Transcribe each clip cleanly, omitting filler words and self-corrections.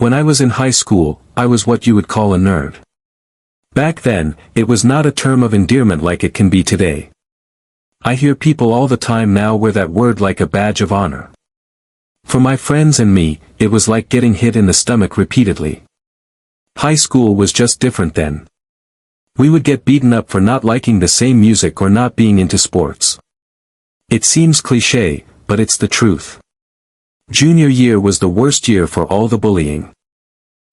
When I was in high school, I was what you would call a nerd. Back then, it was not a term of endearment like it can be today. I hear people all the time now wear that word like a badge of honor. For my friends and me, it was like getting hit in the stomach repeatedly. High school was just different then. We would get beaten up for not liking the same music or not being into sports. It seems cliché, but it's the truth. Junior year was the worst year for all the bullying.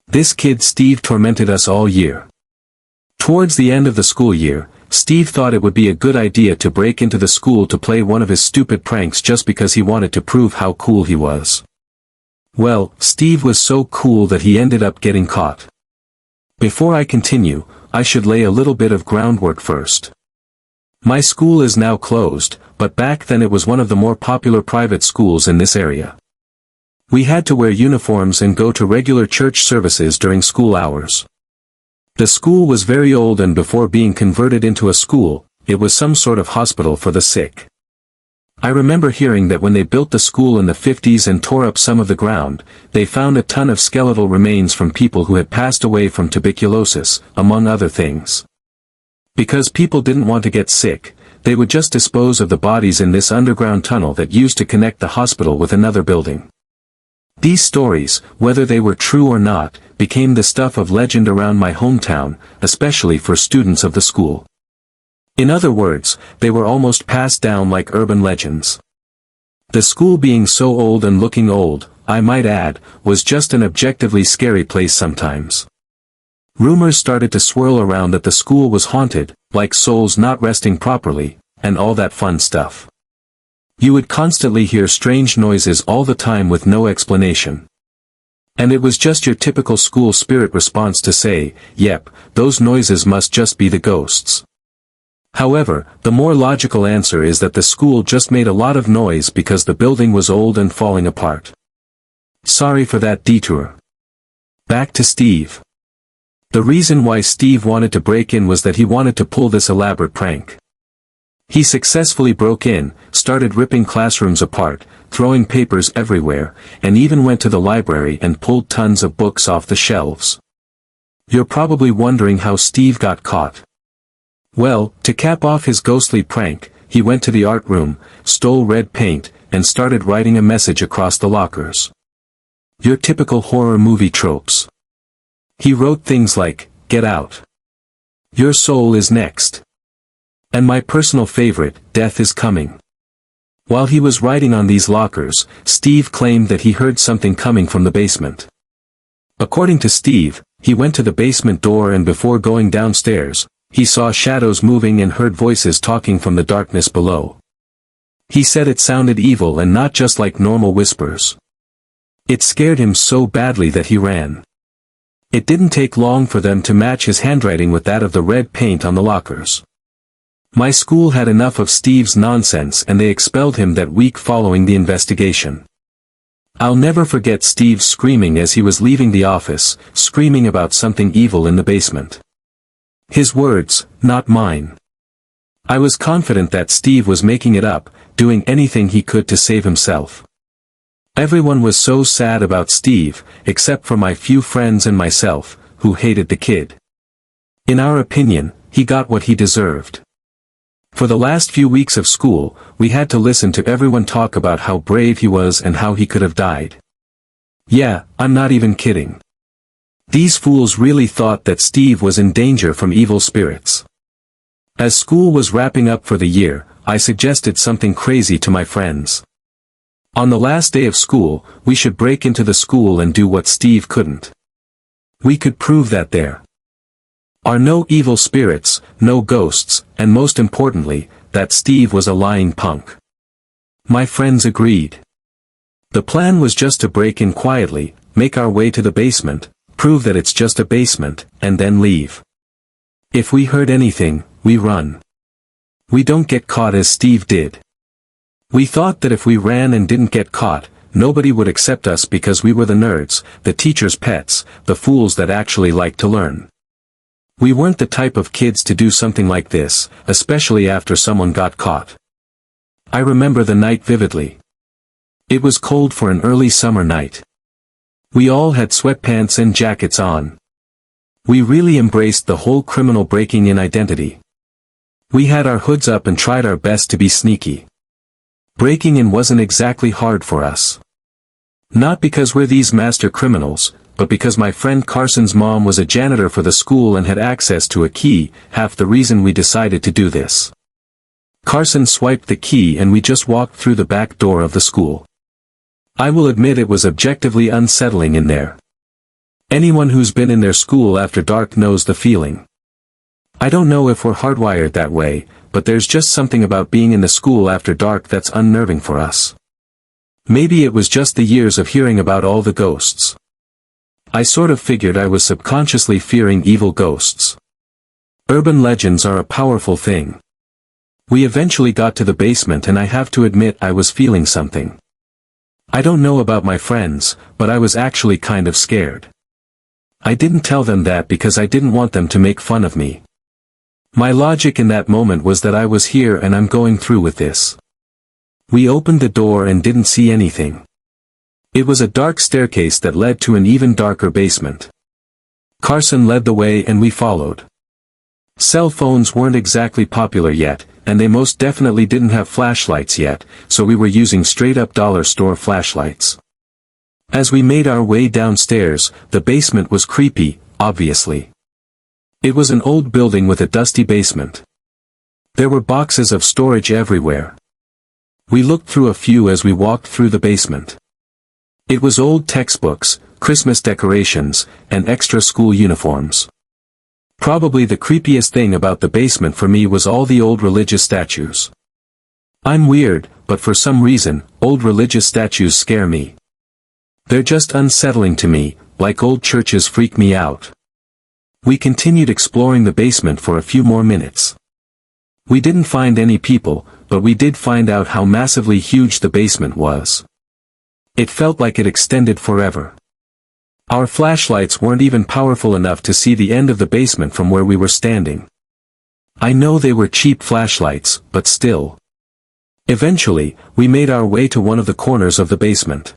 This kid Steve tormented us all year. Towards the end of the school year, Steve thought it would be a good idea to break into the school to play one of his stupid pranks just because he wanted to prove how cool he was. Well, Steve was so cool that he ended up getting caught. Before I continue, I should lay a little bit of groundwork first. My school is now closed, but back then it was one of the more popular private schools in this area. We had to wear uniforms and go to regular church services during school hours. The school was very old, and before being converted into a school, it was some sort of hospital for the sick. I remember hearing that when they built the school in the 50s and tore up some of the ground, they found a ton of skeletal remains from people who had passed away from tuberculosis, among other things. Because people didn't want to get sick, they would just dispose of the bodies in this underground tunnel that used to connect the hospital with another building. These stories, whether they were true or not, became the stuff of legend around my hometown, especially for students of the school. In other words, they were almost passed down like urban legends. The school being so old and looking old, I might add, was just an objectively scary place sometimes. Rumors started to swirl around that the school was haunted, like souls not resting properly, and all that fun stuff. You would constantly hear strange noises all the time with no explanation. And it was just your typical school spirit response to say, yep, those noises must just be the ghosts. However, the more logical answer is that the school just made a lot of noise because the building was old and falling apart. Sorry for that detour. Back to Steve. The reason why Steve wanted to break in was that he wanted to pull this elaborate prank. He successfully broke in, started ripping classrooms apart, throwing papers everywhere, and even went to the library and pulled tons of books off the shelves. You're probably wondering how Steve got caught. Well, to cap off his ghostly prank, he went to the art room, stole red paint, and started writing a message across the lockers. Your typical horror movie tropes. He wrote things like, "Get out. Your soul is next." And my personal favorite, "Death is coming." While he was writing on these lockers, Steve claimed that he heard something coming from the basement. According to Steve, he went to the basement door, and before going downstairs, he saw shadows moving and heard voices talking from the darkness below. He said it sounded evil and not just like normal whispers. It scared him so badly that he ran. It didn't take long for them to match his handwriting with that of the red paint on the lockers. My school had enough of Steve's nonsense, and they expelled him that week following the investigation. I'll never forget Steve screaming as he was leaving the office, screaming about something evil in the basement. His words, not mine. I was confident that Steve was making it up, doing anything he could to save himself. Everyone was so sad about Steve, except for my few friends and myself, who hated the kid. In our opinion, he got what he deserved. For the last few weeks of school, we had to listen to everyone talk about how brave he was and how he could have died. Yeah, I'm not even kidding. These fools really thought that Steve was in danger from evil spirits. As school was wrapping up for the year, I suggested something crazy to my friends. On the last day of school, we should break into the school and do what Steve couldn't. We could prove that there are no evil spirits, no ghosts, and most importantly, that Steve was a lying punk. My friends agreed. The plan was just to break in quietly, make our way to the basement, prove that it's just a basement, and then leave. If we heard anything, we run. We don't get caught as Steve did. We thought that if we ran and didn't get caught, nobody would accept us because we were the nerds, the teacher's pets, the fools that actually liked to learn. We weren't the type of kids to do something like this, especially after someone got caught. I remember the night vividly. It was cold for an early summer night. We all had sweatpants and jackets on. We really embraced the whole criminal breaking-in identity. We had our hoods up and tried our best to be sneaky. Breaking in wasn't exactly hard for us. Not because we're these master criminals, but because my friend Carson's mom was a janitor for the school and had access to a key, half the reason we decided to do this. Carson swiped the key and we just walked through the back door of the school. I will admit it was objectively unsettling in there. Anyone who's been in their school after dark knows the feeling. I don't know if we're hardwired that way, but there's just something about being in the school after dark that's unnerving for us. Maybe it was just the years of hearing about all the ghosts. I sort of figured I was subconsciously fearing evil ghosts. Urban legends are a powerful thing. We eventually got to the basement and I have to admit I was feeling something. I don't know about my friends, but I was actually kind of scared. I didn't tell them that because I didn't want them to make fun of me. My logic in that moment was that I was here and I'm going through with this. We opened the door and didn't see anything. It was a dark staircase that led to an even darker basement. Carson led the way and we followed. Cell phones weren't exactly popular yet, and they most definitely didn't have flashlights yet, so we were using straight-up dollar store flashlights. As we made our way downstairs, the basement was creepy, obviously. It was an old building with a dusty basement. There were boxes of storage everywhere. We looked through a few as we walked through the basement. It was old textbooks, Christmas decorations, and extra school uniforms. Probably the creepiest thing about the basement for me was all the old religious statues. I'm weird, but for some reason, old religious statues scare me. They're just unsettling to me, like old churches freak me out. We continued exploring the basement for a few more minutes. We didn't find any people, but we did find out how massively huge the basement was. It felt like it extended forever. Our flashlights weren't even powerful enough to see the end of the basement from where we were standing. I know they were cheap flashlights, but still. Eventually, we made our way to one of the corners of the basement.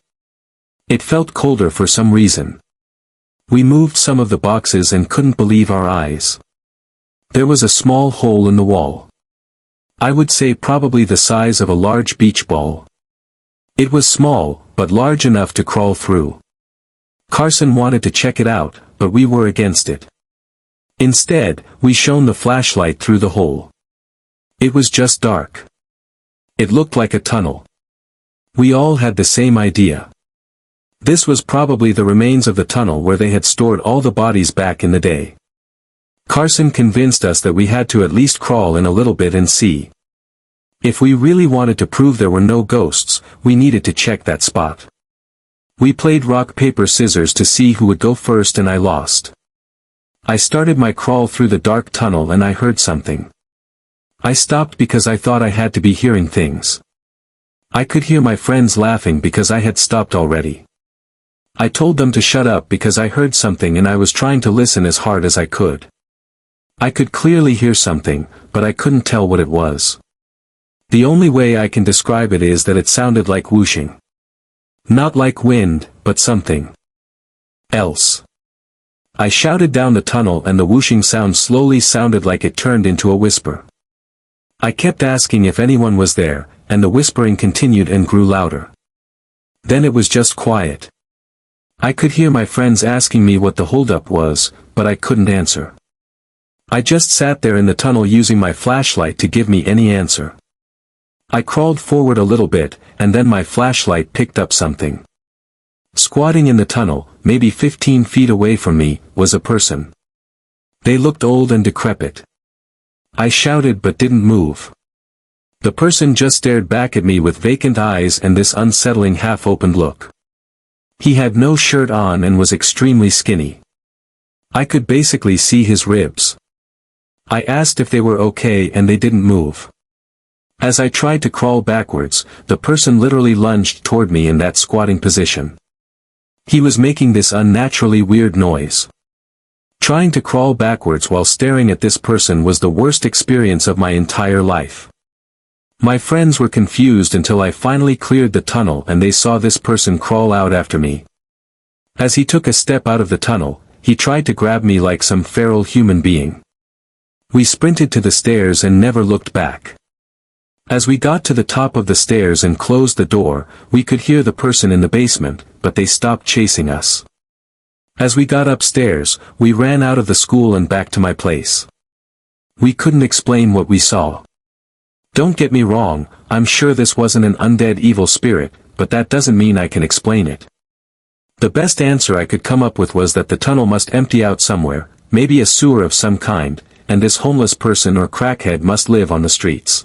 It felt colder for some reason. We moved some of the boxes and couldn't believe our eyes. There was a small hole in the wall. I would say probably the size of a large beach ball. It was small, but large enough to crawl through. Carson wanted to check it out, but we were against it. Instead, we shone the flashlight through the hole. It was just dark. It looked like a tunnel. We all had the same idea. This was probably the remains of the tunnel where they had stored all the bodies back in the day. Carson convinced us that we had to at least crawl in a little bit and see. If we really wanted to prove there were no ghosts, we needed to check that spot. We played rock paper scissors to see who would go first and I lost. I started my crawl through the dark tunnel and I heard something. I stopped because I thought I had to be hearing things. I could hear my friends laughing because I had stopped already. I told them to shut up because I heard something and I was trying to listen as hard as I could. I could clearly hear something, but I couldn't tell what it was. The only way I can describe it is that it sounded like whooshing. Not like wind, but something else. I shouted down the tunnel and the whooshing sound slowly sounded like it turned into a whisper. I kept asking if anyone was there, and the whispering continued and grew louder. Then it was just quiet. I could hear my friends asking me what the holdup was, but I couldn't answer. I just sat there in the tunnel using my flashlight to give me any answer. I crawled forward a little bit, and then my flashlight picked up something. Squatting in the tunnel, maybe 15 feet away from me, was a person. They looked old and decrepit. I shouted but didn't move. The person just stared back at me with vacant eyes and this unsettling half-opened look. He had no shirt on and was extremely skinny. I could basically see his ribs. I asked if they were okay and they didn't move. As I tried to crawl backwards, the person literally lunged toward me in that squatting position. He was making this unnaturally weird noise. Trying to crawl backwards while staring at this person was the worst experience of my entire life. My friends were confused until I finally cleared the tunnel and they saw this person crawl out after me. As he took a step out of the tunnel, he tried to grab me like some feral human being. We sprinted to the stairs and never looked back. As we got to the top of the stairs and closed the door, we could hear the person in the basement, but they stopped chasing us. As we got upstairs, we ran out of the school and back to my place. We couldn't explain what we saw. Don't get me wrong, I'm sure this wasn't an undead evil spirit, but that doesn't mean I can explain it. The best answer I could come up with was that the tunnel must empty out somewhere, maybe a sewer of some kind, and this homeless person or crackhead must live on the streets.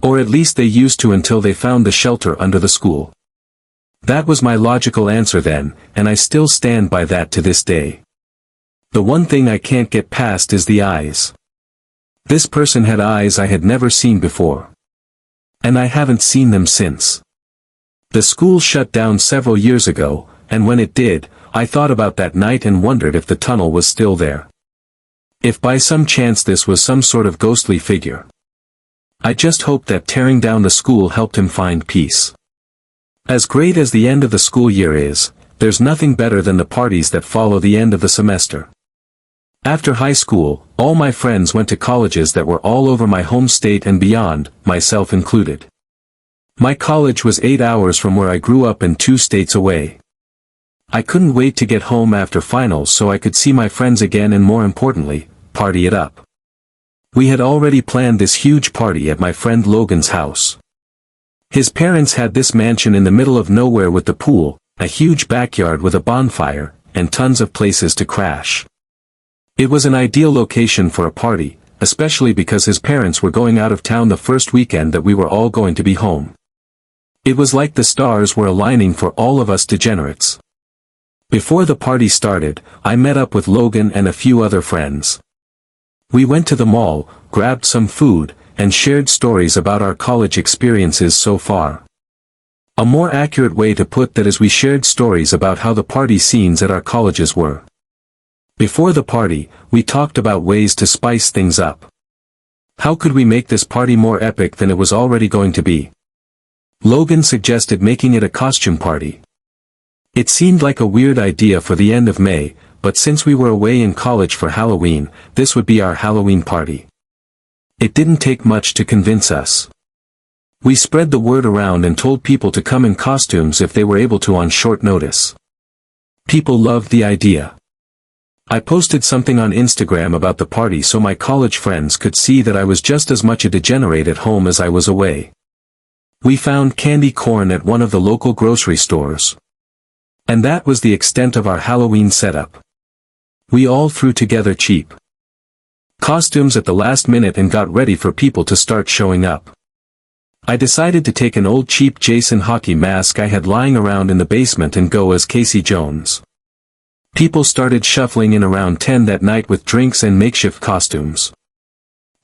Or at least they used to until they found the shelter under the school. That was my logical answer then, and I still stand by that to this day. The one thing I can't get past is the eyes. This person had eyes I had never seen before. And I haven't seen them since. The school shut down several years ago, and when it did, I thought about that night and wondered if the tunnel was still there. If by some chance this was some sort of ghostly figure. I just hoped that tearing down the school helped him find peace. As great as the end of the school year is, there's nothing better than the parties that follow the end of the semester. After high school, all my friends went to colleges that were all over my home state and beyond, myself included. My college was 8 hours from where I grew up and 2 states away. I couldn't wait to get home after finals so I could see my friends again and more importantly, party it up. We had already planned this huge party at my friend Logan's house. His parents had this mansion in the middle of nowhere with the pool, a huge backyard with a bonfire, and tons of places to crash. It was an ideal location for a party, especially because his parents were going out of town the first weekend that we were all going to be home. It was like the stars were aligning for all of us degenerates. Before the party started, I met up with Logan and a few other friends. We went to the mall, grabbed some food, and shared stories about our college experiences so far. A more accurate way to put that is we shared stories about how the party scenes at our colleges were. Before the party, we talked about ways to spice things up. How could we make this party more epic than it was already going to be? Logan suggested making it a costume party. It seemed like a weird idea for the end of May, but since we were away in college for Halloween, this would be our Halloween party. It didn't take much to convince us. We spread the word around and told people to come in costumes if they were able to on short notice. People loved the idea. I posted something on Instagram about the party so my college friends could see that I was just as much a degenerate at home as I was away. We found candy corn at one of the local grocery stores. And that was the extent of our Halloween setup. We all threw together cheap costumes at the last minute and got ready for people to start showing up. I decided to take an old cheap Jason hockey mask I had lying around in the basement and go as Casey Jones. People started shuffling in around 10 that night with drinks and makeshift costumes.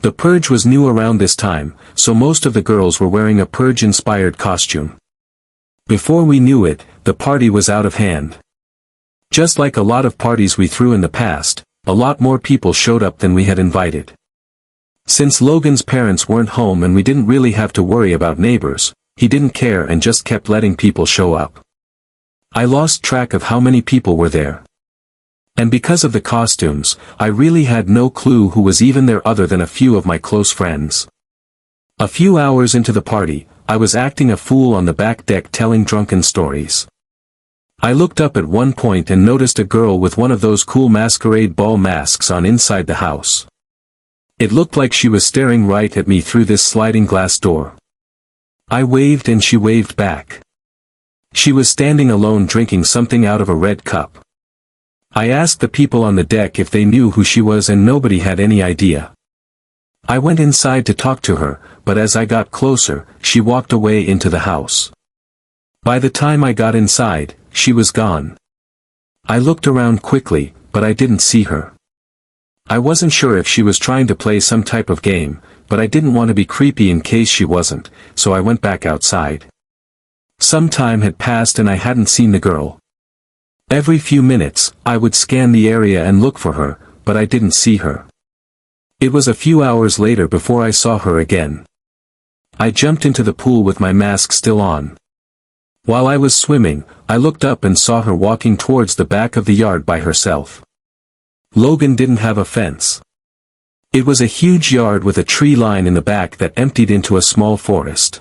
The Purge was new around this time, so most of the girls were wearing a Purge-inspired costume. Before we knew it, the party was out of hand. Just like a lot of parties we threw in the past, a lot more people showed up than we had invited. Since Logan's parents weren't home and we didn't really have to worry about neighbors, he didn't care and just kept letting people show up. I lost track of how many people were there. And because of the costumes, I really had no clue who was even there other than a few of my close friends. A few hours into the party, I was acting a fool on the back deck telling drunken stories. I looked up at one point and noticed a girl with one of those cool masquerade ball masks on inside the house. It looked like she was staring right at me through this sliding glass door. I waved and she waved back. She was standing alone drinking something out of a red cup. I asked the people on the deck if they knew who she was and nobody had any idea. I went inside to talk to her, but as I got closer, she walked away into the house. By the time I got inside, she was gone. I looked around quickly, but I didn't see her. I wasn't sure if she was trying to play some type of game, but I didn't want to be creepy in case she wasn't, so I went back outside. Some time had passed and I hadn't seen the girl. Every few minutes, I would scan the area and look for her, but I didn't see her. It was a few hours later before I saw her again. I jumped into the pool with my mask still on. While I was swimming, I looked up and saw her walking towards the back of the yard by herself. Logan didn't have a fence. It was a huge yard with a tree line in the back that emptied into a small forest.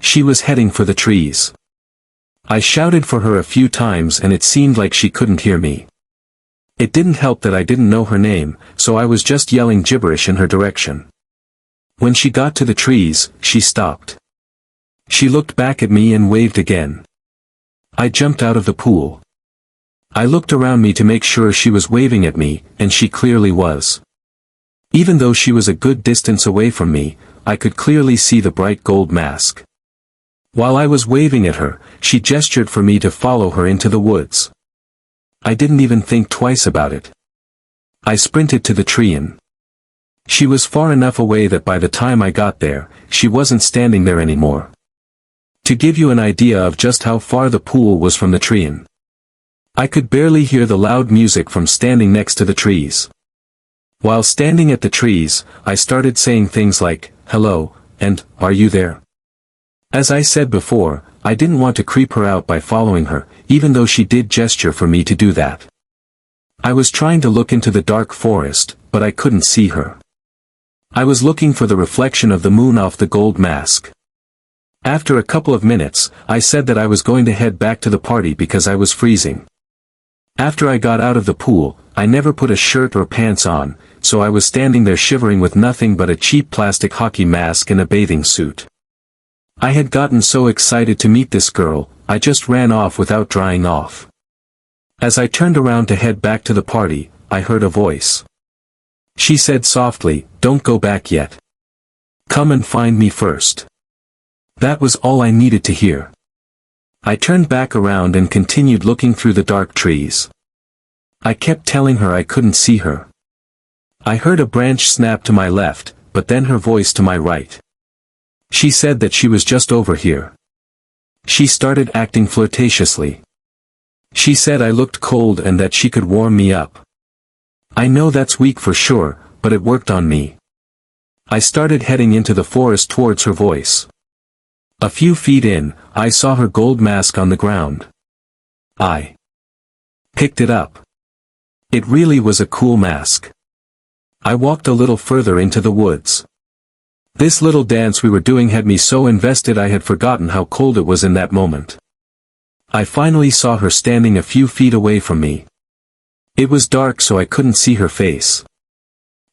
She was heading for the trees. I shouted for her a few times and it seemed like she couldn't hear me. It didn't help that I didn't know her name, so I was just yelling gibberish in her direction. When she got to the trees, she stopped. She looked back at me and waved again. I jumped out of the pool. I looked around me to make sure she was waving at me, and she clearly was. Even though she was a good distance away from me, I could clearly see the bright gold mask. While I was waving at her, she gestured for me to follow her into the woods. I didn't even think twice about it. I sprinted to the tree and she was far enough away that by the time I got there, she wasn't standing there anymore. To give you an idea of just how far the pool was from the tree and I could barely hear the loud music from standing next to the trees. While standing at the trees, I started saying things like, "Hello," and, "Are you there?" As I said before, I didn't want to creep her out by following her, even though she did gesture for me to do that. I was trying to look into the dark forest, but I couldn't see her. I was looking for the reflection of the moon off the gold mask. After a couple of minutes, I said that I was going to head back to the party because I was freezing. After I got out of the pool, I never put a shirt or pants on, so I was standing there shivering with nothing but a cheap plastic hockey mask and a bathing suit. I had gotten so excited to meet this girl, I just ran off without drying off. As I turned around to head back to the party, I heard a voice. She said softly, "Don't go back yet. Come and find me first." That was all I needed to hear. I turned back around and continued looking through the dark trees. I kept telling her I couldn't see her. I heard a branch snap to my left, but then her voice to my right. She said that she was just over here. She started acting flirtatiously. She said I looked cold and that she could warm me up. I know that's weak for sure, but it worked on me. I started heading into the forest towards her voice. A few feet in, I saw her gold mask on the ground. I picked it up. It really was a cool mask. I walked a little further into the woods. This little dance we were doing had me so invested I had forgotten how cold it was in that moment. I finally saw her standing a few feet away from me. It was dark so I couldn't see her face.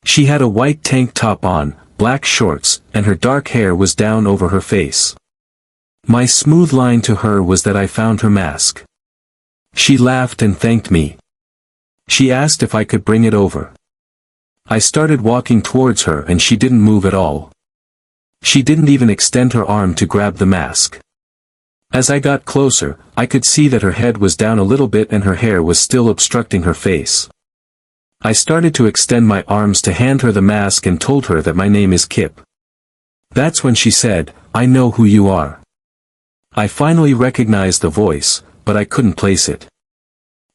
She had a white tank top on, black shorts, and her dark hair was down over her face. My smooth line to her was that I found her mask. She laughed and thanked me. She asked if I could bring it over. I started walking towards her and she didn't move at all. She didn't even extend her arm to grab the mask. As I got closer, I could see that her head was down a little bit and her hair was still obstructing her face. I started to extend my arms to hand her the mask and told her that my name is Kip. That's when she said, "I know who you are." I finally recognized the voice, but I couldn't place it.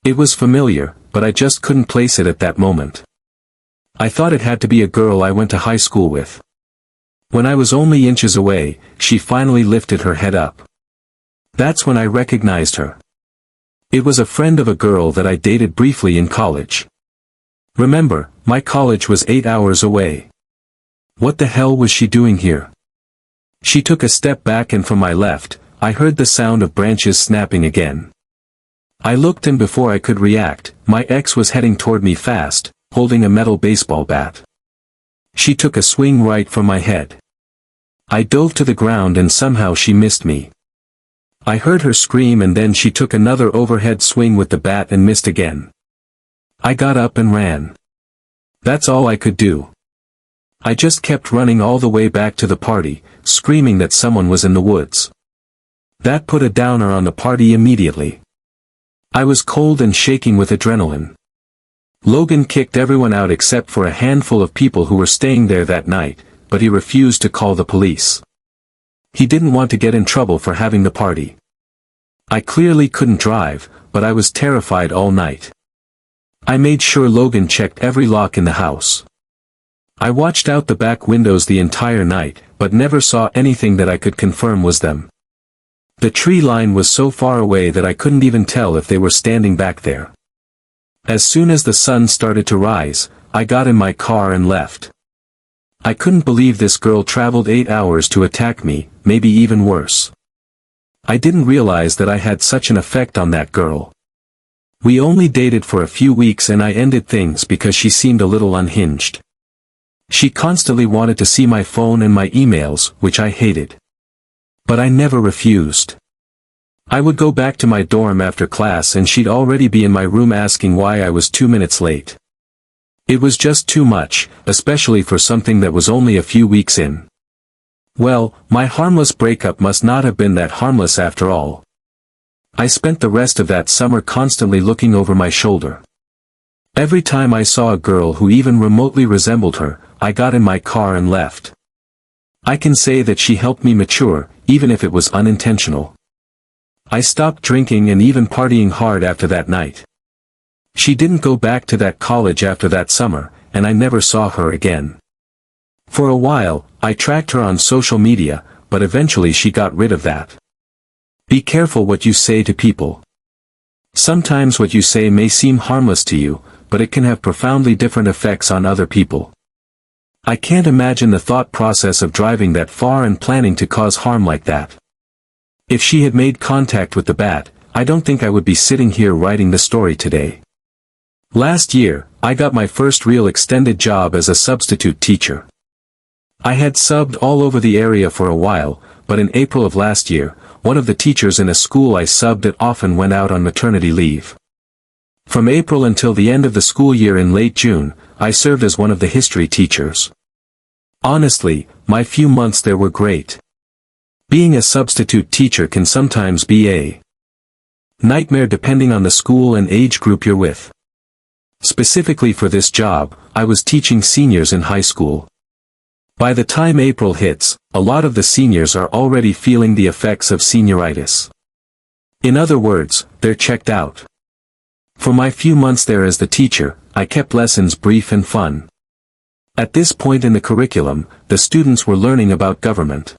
It was familiar, but I just couldn't place it at that moment. I thought it had to be a girl I went to high school with. When I was only inches away, she finally lifted her head up. That's when I recognized her. It was a friend of a girl that I dated briefly in college. Remember, my college was 8 hours away. What the hell was she doing here? She took a step back and from my left, I heard the sound of branches snapping again. I looked and before I could react, my ex was heading toward me fast, holding a metal baseball bat. She took a swing right for my head. I dove to the ground and somehow she missed me. I heard her scream and then she took another overhead swing with the bat and missed again. I got up and ran. That's all I could do. I just kept running all the way back to the party, screaming that someone was in the woods. That put a downer on the party immediately. I was cold and shaking with adrenaline. Logan kicked everyone out except for a handful of people who were staying there that night, but he refused to call the police. He didn't want to get in trouble for having the party. I clearly couldn't drive, but I was terrified all night. I made sure Logan checked every lock in the house. I watched out the back windows the entire night, but never saw anything that I could confirm was them. The tree line was so far away that I couldn't even tell if they were standing back there. As soon as the sun started to rise, I got in my car and left. I couldn't believe this girl traveled 8 hours to attack me, maybe even worse. I didn't realize that I had such an effect on that girl. We only dated for a few weeks and I ended things because she seemed a little unhinged. She constantly wanted to see my phone and my emails, which I hated. But I never refused. I would go back to my dorm after class and she'd already be in my room asking why I was 2 minutes late. It was just too much, especially for something that was only a few weeks in. Well, my harmless breakup must not have been that harmless after all. I spent the rest of that summer constantly looking over my shoulder. Every time I saw a girl who even remotely resembled her, I got in my car and left. I can say that she helped me mature, even if it was unintentional. I stopped drinking and even partying hard after that night. She didn't go back to that college after that summer, and I never saw her again. For a while, I tracked her on social media, but eventually she got rid of that. Be careful what you say to people. Sometimes what you say may seem harmless to you, but it can have profoundly different effects on other people. I can't imagine the thought process of driving that far and planning to cause harm like that. If she had made contact with the bat, I don't think I would be sitting here writing the story today. Last year, I got my first real extended job as a substitute teacher. I had subbed all over the area for a while, but in April of last year, one of the teachers in a school I subbed at often went out on maternity leave. From April until the end of the school year in late June, I served as one of the history teachers. Honestly, my few months there were great. Being a substitute teacher can sometimes be a nightmare depending on the school and age group you're with. Specifically for this job, I was teaching seniors in high school. By the time April hits, a lot of the seniors are already feeling the effects of senioritis. In other words, they're checked out. For my few months there as the teacher, I kept lessons brief and fun. At this point in the curriculum, the students were learning about government.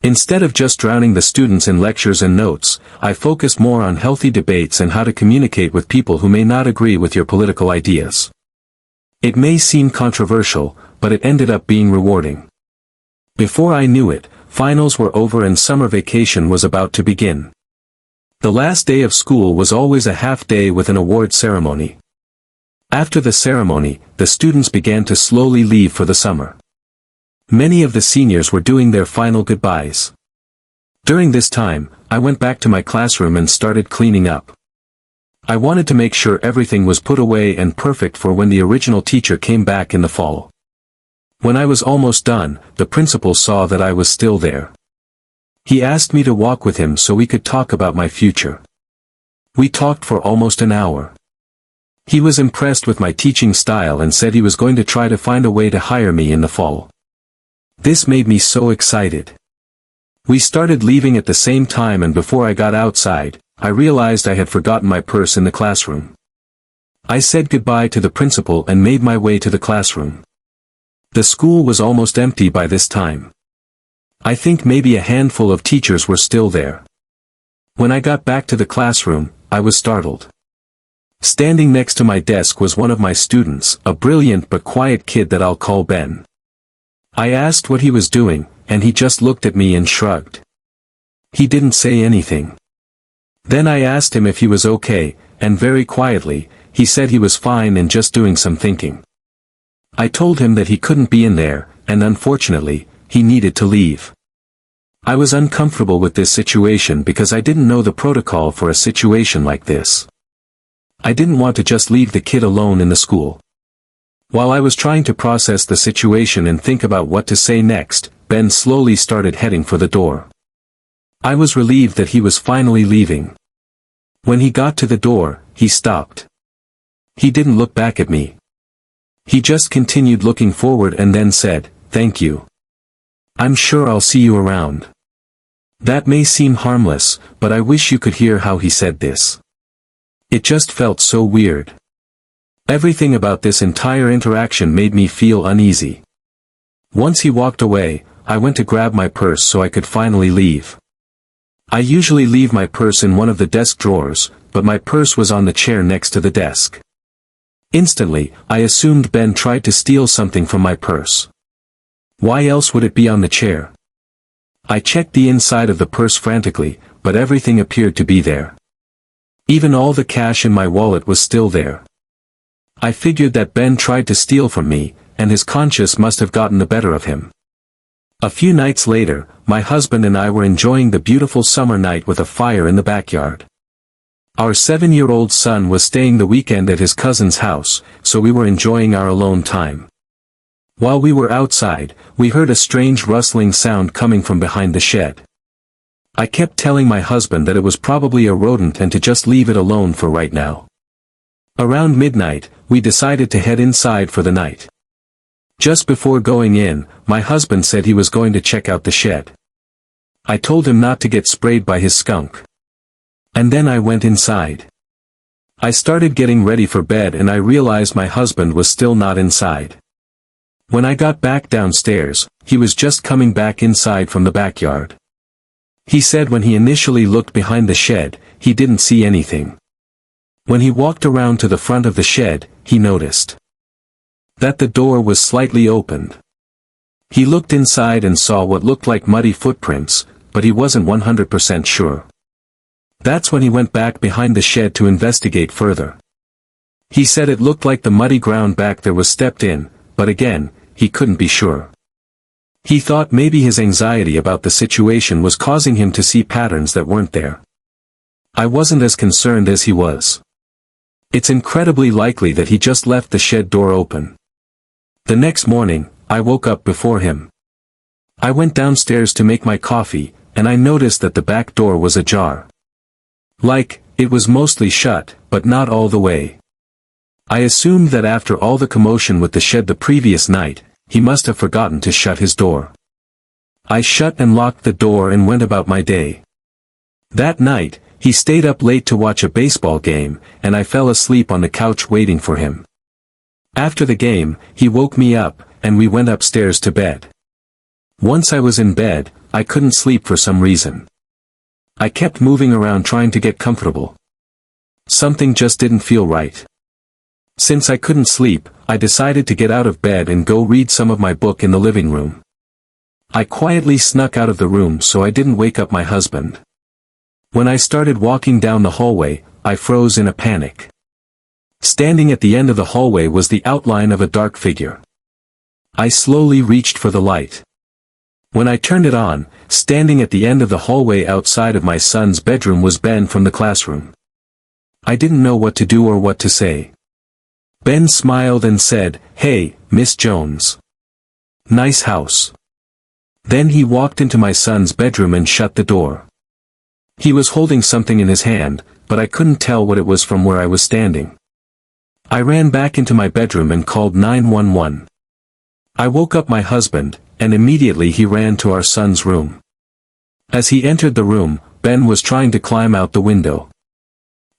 Instead of just drowning the students in lectures and notes, I focused more on healthy debates and how to communicate with people who may not agree with your political ideas. It may seem controversial, but it ended up being rewarding. Before I knew it, finals were over and summer vacation was about to begin. The last day of school was always a half day with an award ceremony. After the ceremony, the students began to slowly leave for the summer. Many of the seniors were doing their final goodbyes. During this time, I went back to my classroom and started cleaning up. I wanted to make sure everything was put away and perfect for when the original teacher came back in the fall. When I was almost done, the principal saw that I was still there. He asked me to walk with him so we could talk about my future. We talked for almost an hour. He was impressed with my teaching style and said he was going to try to find a way to hire me in the fall. This made me so excited. We started leaving at the same time and before I got outside, I realized I had forgotten my purse in the classroom. I said goodbye to the principal and made my way to the classroom. The school was almost empty by this time. I think maybe a handful of teachers were still there. When I got back to the classroom, I was startled. Standing next to my desk was one of my students, a brilliant but quiet kid that I'll call Ben. I asked what he was doing, and he just looked at me and shrugged. He didn't say anything. Then I asked him if he was okay, and very quietly, he said he was fine and just doing some thinking. I told him that he couldn't be in there, and unfortunately, he needed to leave. I was uncomfortable with this situation because I didn't know the protocol for a situation like this. I didn't want to just leave the kid alone in the school. While I was trying to process the situation and think about what to say next, Ben slowly started heading for the door. I was relieved that he was finally leaving. When he got to the door, he stopped. He didn't look back at me. He just continued looking forward and then said, "Thank you. I'm sure I'll see you around." That may seem harmless, but I wish you could hear how he said this. It just felt so weird. Everything about this entire interaction made me feel uneasy. Once he walked away, I went to grab my purse so I could finally leave. I usually leave my purse in one of the desk drawers, but my purse was on the chair next to the desk. Instantly, I assumed Ben tried to steal something from my purse. Why else would it be on the chair? I checked the inside of the purse frantically, but everything appeared to be there. Even all the cash in my wallet was still there. I figured that Ben tried to steal from me, and his conscience must have gotten the better of him. A few nights later, my husband and I were enjoying the beautiful summer night with a fire in the backyard. Our 7-year-old son was staying the weekend at his cousin's house, so we were enjoying our alone time. While we were outside, we heard a strange rustling sound coming from behind the shed. I kept telling my husband that it was probably a rodent and to just leave it alone for right now. Around midnight, we decided to head inside for the night. Just before going in, my husband said he was going to check out the shed. I told him not to get sprayed by his skunk. And then I went inside. I started getting ready for bed and I realized my husband was still not inside. When I got back downstairs, he was just coming back inside from the backyard. He said when he initially looked behind the shed, he didn't see anything. When he walked around to the front of the shed, he noticed that the door was slightly opened. He looked inside and saw what looked like muddy footprints, but he wasn't 100% sure. That's when he went back behind the shed to investigate further. He said it looked like the muddy ground back there was stepped in, but again, he couldn't be sure. He thought maybe his anxiety about the situation was causing him to see patterns that weren't there. I wasn't as concerned as he was. It's incredibly likely that he just left the shed door open. The next morning, I woke up before him. I went downstairs to make my coffee, and I noticed that the back door was ajar. Like, it was mostly shut, but not all the way. I assumed that after all the commotion with the shed the previous night, he must have forgotten to shut his door. I shut and locked the door and went about my day. That night, he stayed up late to watch a baseball game, and I fell asleep on the couch waiting for him. After the game, he woke me up, and we went upstairs to bed. Once I was in bed, I couldn't sleep for some reason. I kept moving around trying to get comfortable. Something just didn't feel right. Since I couldn't sleep, I decided to get out of bed and go read some of my book in the living room. I quietly snuck out of the room so I didn't wake up my husband. When I started walking down the hallway, I froze in a panic. Standing at the end of the hallway was the outline of a dark figure. I slowly reached for the light. When I turned it on, standing at the end of the hallway outside of my son's bedroom was Ben from the classroom. I didn't know what to do or what to say. Ben smiled and said, "Hey, Miss Jones. Nice house." Then he walked into my son's bedroom and shut the door. He was holding something in his hand, but I couldn't tell what it was from where I was standing. I ran back into my bedroom and called 911. I woke up my husband, and immediately he ran to our son's room. As he entered the room, Ben was trying to climb out the window.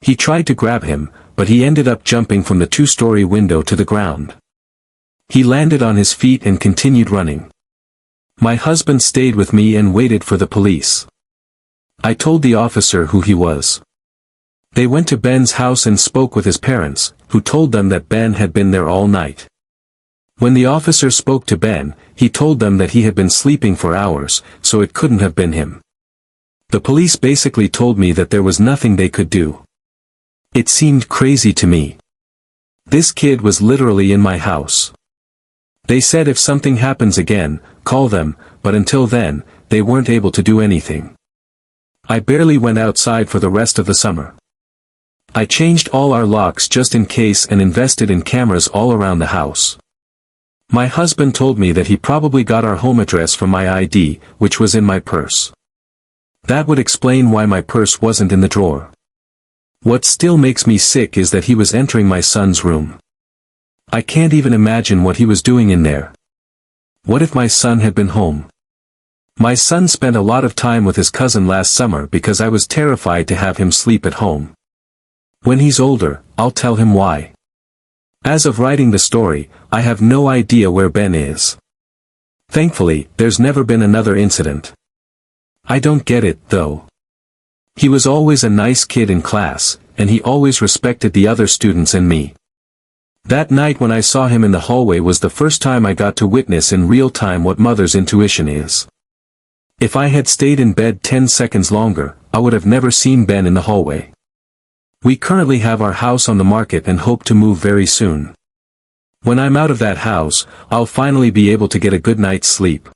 He tried to grab him, but he ended up jumping from the 2-story window to the ground. He landed on his feet and continued running. My husband stayed with me and waited for the police. I told the officer who he was. They went to Ben's house and spoke with his parents, who told them that Ben had been there all night. When the officer spoke to Ben, he told them that he had been sleeping for hours, so it couldn't have been him. The police basically told me that there was nothing they could do. It seemed crazy to me. This kid was literally in my house. They said if something happens again, call them, but until then, they weren't able to do anything. I barely went outside for the rest of the summer. I changed all our locks just in case and invested in cameras all around the house. My husband told me that he probably got our home address from my ID, which was in my purse. That would explain why my purse wasn't in the drawer. What still makes me sick is that he was entering my son's room. I can't even imagine what he was doing in there. What if my son had been home? My son spent a lot of time with his cousin last summer because I was terrified to have him sleep at home. When he's older, I'll tell him why. As of writing the story, I have no idea where Ben is. Thankfully, there's never been another incident. I don't get it, though. He was always a nice kid in class, and he always respected the other students and me. That night when I saw him in the hallway was the first time I got to witness in real time what mother's intuition is. If I had stayed in bed 10 seconds longer, I would have never seen Ben in the hallway. We currently have our house on the market and hope to move very soon. When I'm out of that house, I'll finally be able to get a good night's sleep.